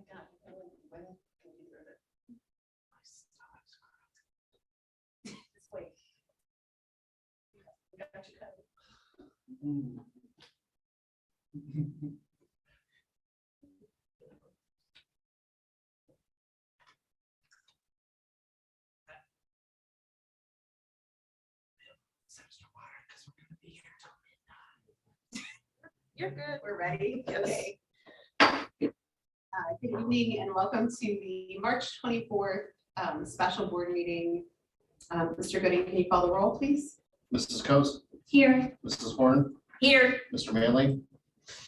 God, when can you do it? This way. We got you covered. You're good. We're ready. Okay. Good evening and welcome to the March 24th special board meeting. Mr. Gooding, can you call the roll, please? Mrs. Coase, Here. Mrs. Horn, Here. Mr. Manley,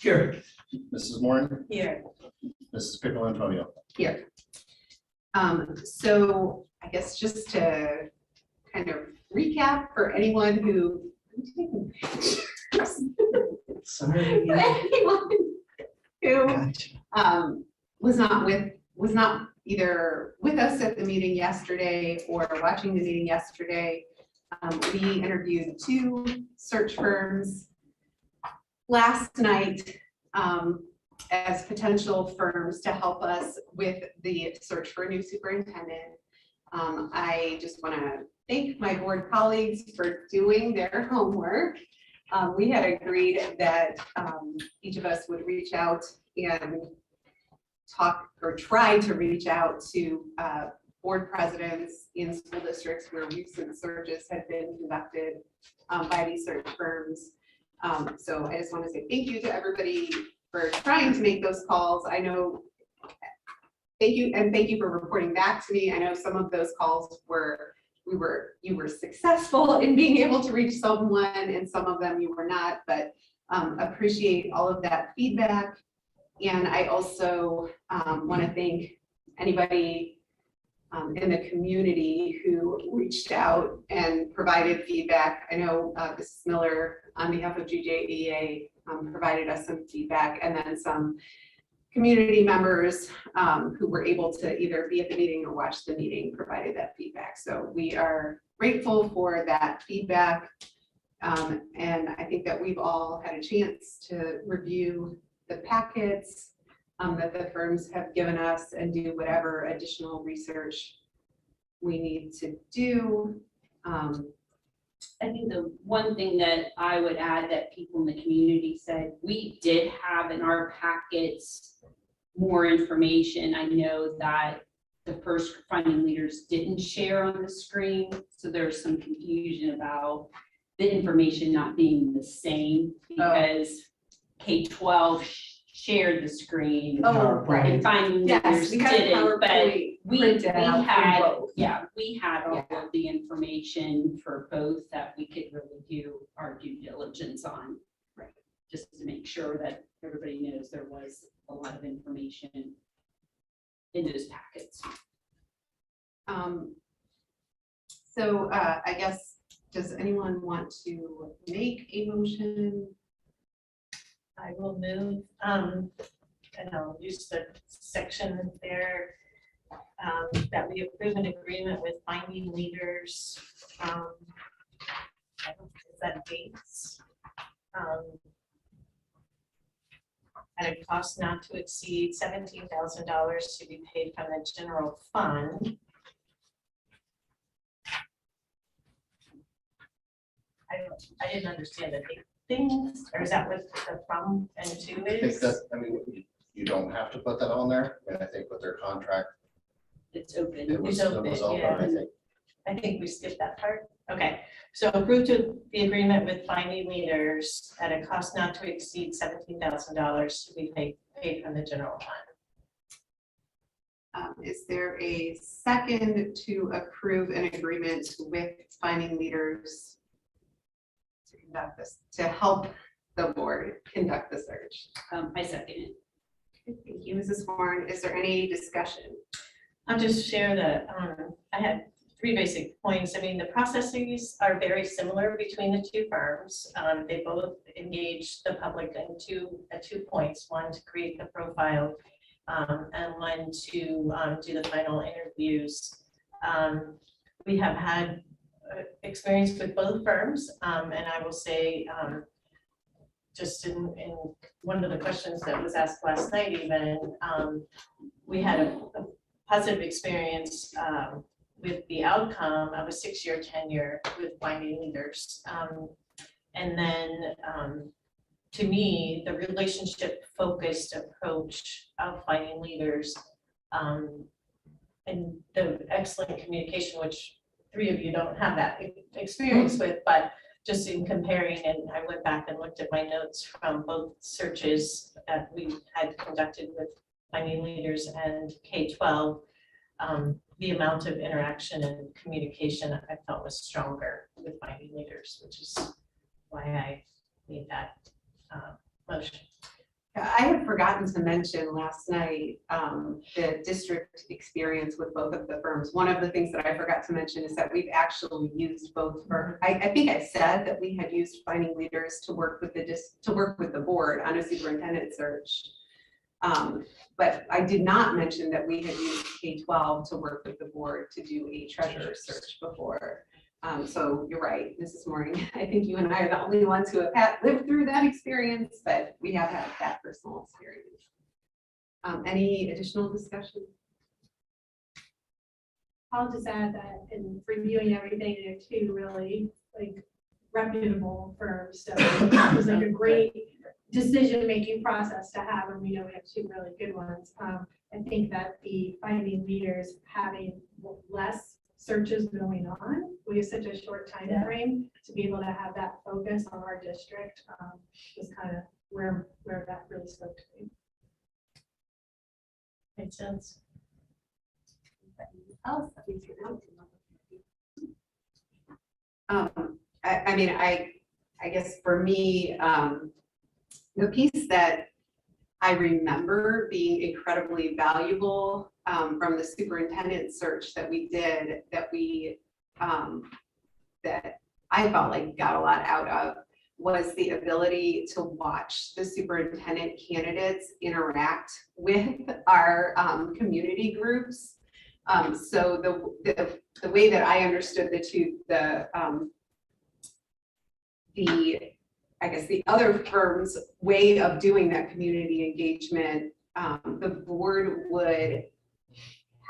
Here. Mrs. Moore, Here. Mrs. Pickle Antonio. Here. So I guess just to kind of recap for anyone who Sorry. anyone who Gotcha. was not either with us at the meeting yesterday or watching the meeting yesterday. We interviewed 2 search firms last night as potential firms to help us with the search for a new superintendent. I just want to thank my board colleagues for doing their homework. We had agreed that each of us would reach out and talk or try to reach out to board presidents in school districts where recent searches had been conducted by these search firms. So I just want to say thank you to everybody for trying to make those calls. I know, thank you, and thank you for reporting back to me. I know some of those calls you were successful in being able to reach someone and some of them you were not, but appreciate all of that feedback. And I also want to thank anybody in the community who reached out and provided feedback. I know Mrs. Miller on behalf of GJEA provided us some feedback, and then some community members who were able to either be at the meeting or watch the meeting provided that feedback. So we are grateful for that feedback. And I think that we've all had a chance to review the packets that the firms have given us and do whatever additional research we need to do. I think the one thing that I would add that people in the community said, we did have in our packets more information. I know that the first finding leaders didn't share on the screen, so there's some confusion about the information not being the same because K-12 shared the screen. Oh, right. And finding Yes, leaders we had didn't, but PowerPoint we printed out for had, both. yeah, we had all Yeah. of the information for both that we could really do our due diligence on. Right. Just to make sure that everybody knows there was a lot of information in those packets. So I guess, does anyone want to make a motion? I will move, and I'll use the section there, that we approve an agreement with Finding Leaders. Is that dates? At a cost not to exceed $17,000 to be paid from the general fund. I didn't understand the big things, or is that what the from and to I think is? that, I mean, you don't have to put that on there, and I think with their contract, It's open. it was open, open, yeah. I think. I think we skipped that part. Okay, so approve to the agreement with Finding Leaders at a cost not to exceed $17,000 to be paid from the general fund. Is there a second to approve an agreement with Finding Leaders to conduct this, to help the board conduct the search? I second it. Thank you, Mrs. Horn. Is there any discussion? I'll just share that I had 3 basic points. I mean, the processes are very similar between the 2 firms. They both engage the public in 2 points, one to create the profile and one to do the final interviews. We have had experience with both firms, and I will say just in one of the questions that was asked last night even, we had a positive experience with the outcome of a 6-year tenure with finding leaders. And then to me, the relationship focused approach of finding leaders and the excellent communication, which 3 of you don't have that experience with, but just in comparing, and I went back and looked at my notes from both searches that we had conducted with finding leaders and K-12, the amount of interaction and communication I felt was stronger with finding leaders, which is why I made that motion. I had forgotten to mention last night, the district experience with both of the firms. One of the things that I forgot to mention is that we've actually used both firms. I think I said that we had used finding leaders to work with the board on a superintendent search. But I did not mention that we had used K-12 to work with the board to do a treasurer search before. So you're right, Mrs. Mooring. I think you and I are the only ones who have lived through that experience, but we have had that personal experience. Any additional discussion? I'll just add that in reviewing everything, they're two really reputable firms. So it was a great decision-making process to have, and we know we have two really good ones. I think that the finding leaders having less searches going on, we have such a short time frame to be able to have that focus on our district was kind of where that really spoke to me. Makes sense. Else that we I mean, I guess for me, the piece that I remember being incredibly valuable from the superintendent search that we did, that I felt like got a lot out of, was the ability to watch the superintendent candidates interact with our community groups. So the way that I understood I guess the other firm's way of doing that community engagement, the board would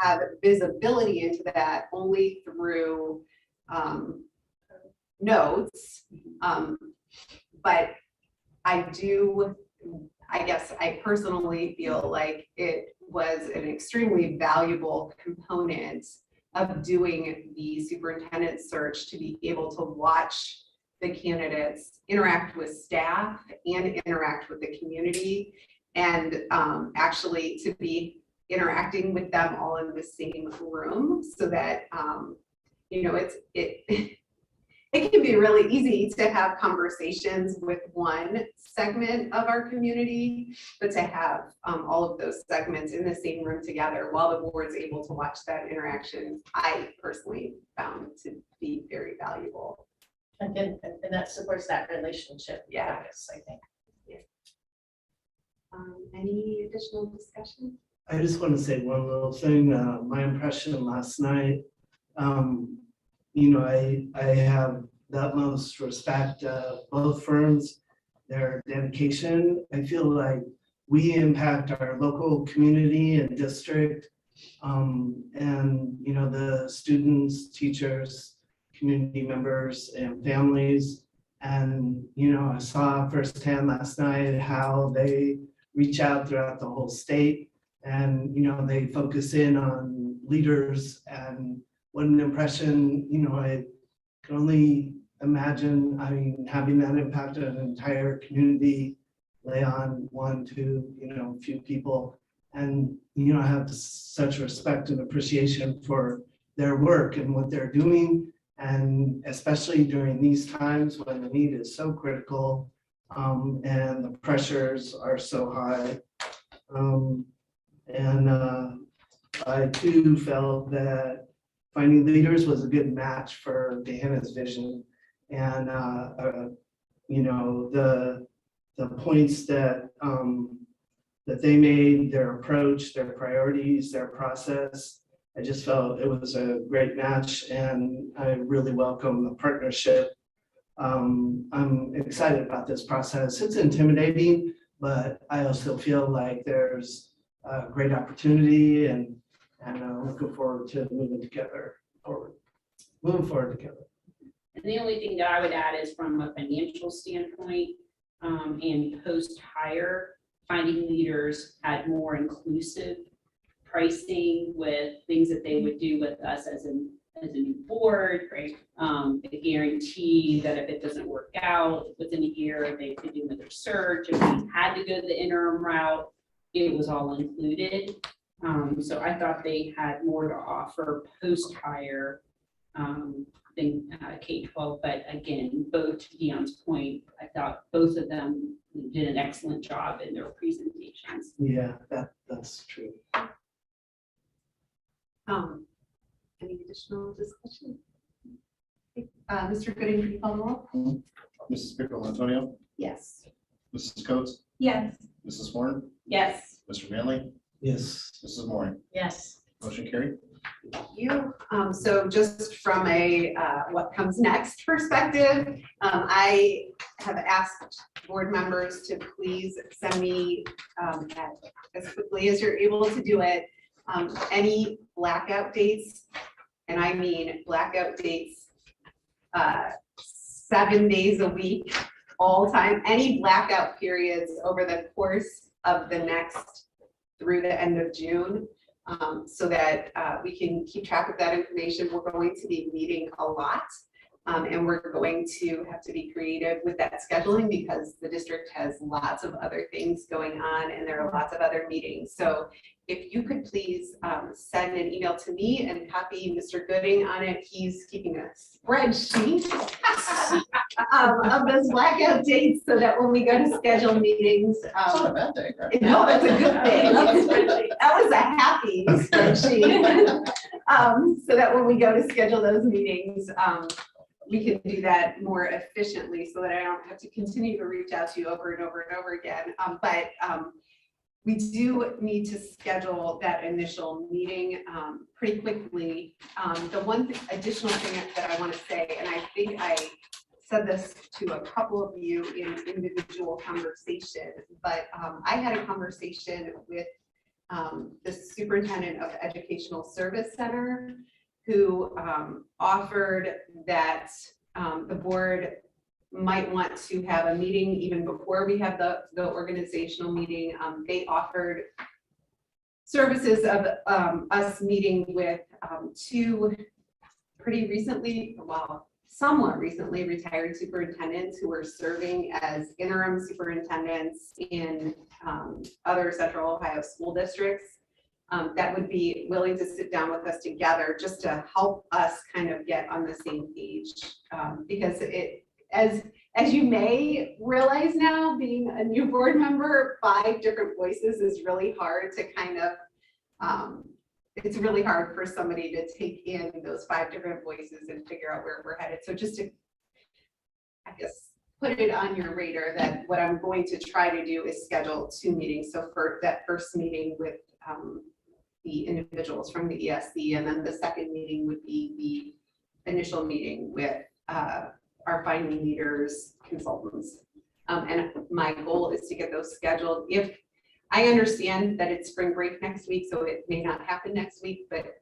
have visibility into that only through notes. But I guess I personally feel like it was an extremely valuable component of doing the superintendent search, to be able to watch the candidates interact with staff and interact with the community, and actually to be interacting with them all in the same room, so that you know, it can be really easy to have conversations with one segment of our community, but to have all of those segments in the same room together while the board's able to watch that interaction, I personally found to be very valuable. And that supports that relationship. Yeah. Focus, I think. Any additional discussion? I just want to say one little thing. My impression last night, you know, I have the utmost respect of both firms, their dedication. I feel like we impact our local community and district, and you know, the students, teachers, community members, and families. And you know, I saw firsthand last night how they reach out throughout the whole state, and you know, they focus in on leaders. And what an impression, you know, I can only imagine, I mean, having that impact on an entire community lay on one, two, you know, few people. And you know, I have such respect and appreciation for their work and what they're doing, and especially during these times when the need is so critical, and the pressures are so high. I too felt that Finding Leaders was a good match for Deanna's vision, and you know, the points that that they made, their approach, their priorities, their process. I just felt it was a great match, and I really welcome the partnership I'm excited about this process. It's intimidating, but I also feel like there's a great opportunity and looking forward to moving together forward. Moving forward together. And the only thing that I would add is from a financial standpoint, and post-hire, finding leaders had more inclusive pricing with things that they would do with us as a new board, right? A guarantee that if it doesn't work out within a year, they could do another search. If we had to go the interim route, it was all included. So I thought they had more to offer post-hire than K-12, but again, both to Deion's point, I thought both of them did an excellent job in their presentations. Yeah, that's true. Any additional discussion? Mr. Gooding, can you call the roll? Mrs. Pickle Antonio, Yes. Mrs. Coates, Yes. Mrs. Horn, Yes. Mr. Manley, Yes. Mrs. Moore, Yes. motion carried. Thank you. So just from a what comes next perspective, I have asked board members to please send me as quickly as you're able to do it, any blackout dates. And I mean blackout dates 7 days a week, all time, any blackout periods over the course of the next through the end of June. So that we can keep track of that information. We're going to be meeting a lot, and we're going to have to be creative with that scheduling because the district has lots of other things going on and there are lots of other meetings. So if you could please send an email to me and copy Mr. Gooding on it. He's keeping a spreadsheet of those blackout dates so that when we go to schedule meetings, It's not a bad thing, right? no, that's a good thing. That was a happy spreadsheet. So that when we go to schedule those meetings, we can do that more efficiently so that I don't have to continue to reach out to you over and over and over again. But we do need to schedule that initial meeting pretty quickly. The one additional thing that I want to say, and I think I said this to a couple of you in individual conversation, but I had a conversation with the superintendent of Educational Service Center who offered that the board might want to have a meeting even before we have the organizational meeting. They offered services of us meeting with two pretty recently, well, somewhat recently retired superintendents who were serving as interim superintendents in other Central Ohio school districts that would be willing to sit down with us together just to help us kind of get on the same page. Because it, as you may realize now, being a new board member, 5 different voices is really hard to kind of, it's really hard for somebody to take in those 5 different voices and figure out where we're headed. So just to, I guess, put it on your radar that what I'm going to try to do is schedule 2 meetings. So for that first meeting with the individuals from the ESC, and then the second meeting would be the initial meeting with our finding leaders consultants. And my goal is to get those scheduled. If I understand that it's spring break next week, so it may not happen next week, but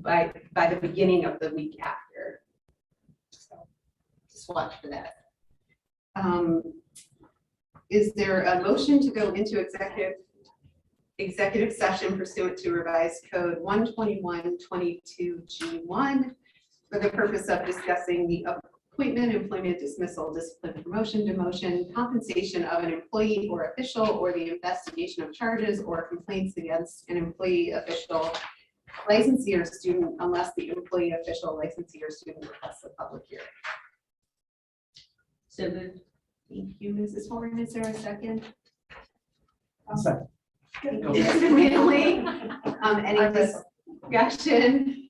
by the beginning of the week after. So just watch for that. Is there a motion to go into executive session pursuant to revised code 121.22G1 for the purpose of discussing the appointment, employment, dismissal, discipline, promotion, demotion, compensation of an employee or official, or the investigation of charges or complaints against an employee, official, licensee, or student, unless the employee, official, licensee, or student requests a public hearing. So moved. Thank you, Mrs. Horn. Is there a second? I'll second. Thank you, Mr. Manley. Any discussion?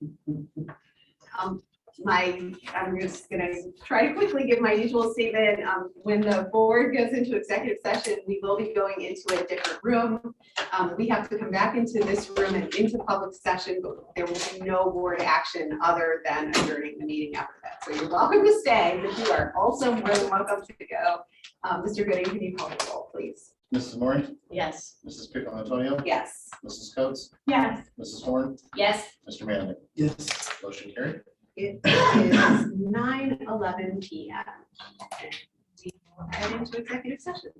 I'm just gonna try to quickly give my usual statement. When the board goes into executive session, we will be going into a different room. We have to come back into this room and into public session, but there will be no board action other than adjourning the meeting after that. So you're welcome to stay, but you are also more than welcome to go. Mr. Gooding, can you call the roll, please? Mrs. Moore, Yes. Mrs. Pickle Antonio, Yes. Mrs. Coates, Yes. Mrs. Horn, Yes. Mr. Manley. Yes. Motion carried. It is 9:11 PM. We will head into executive session.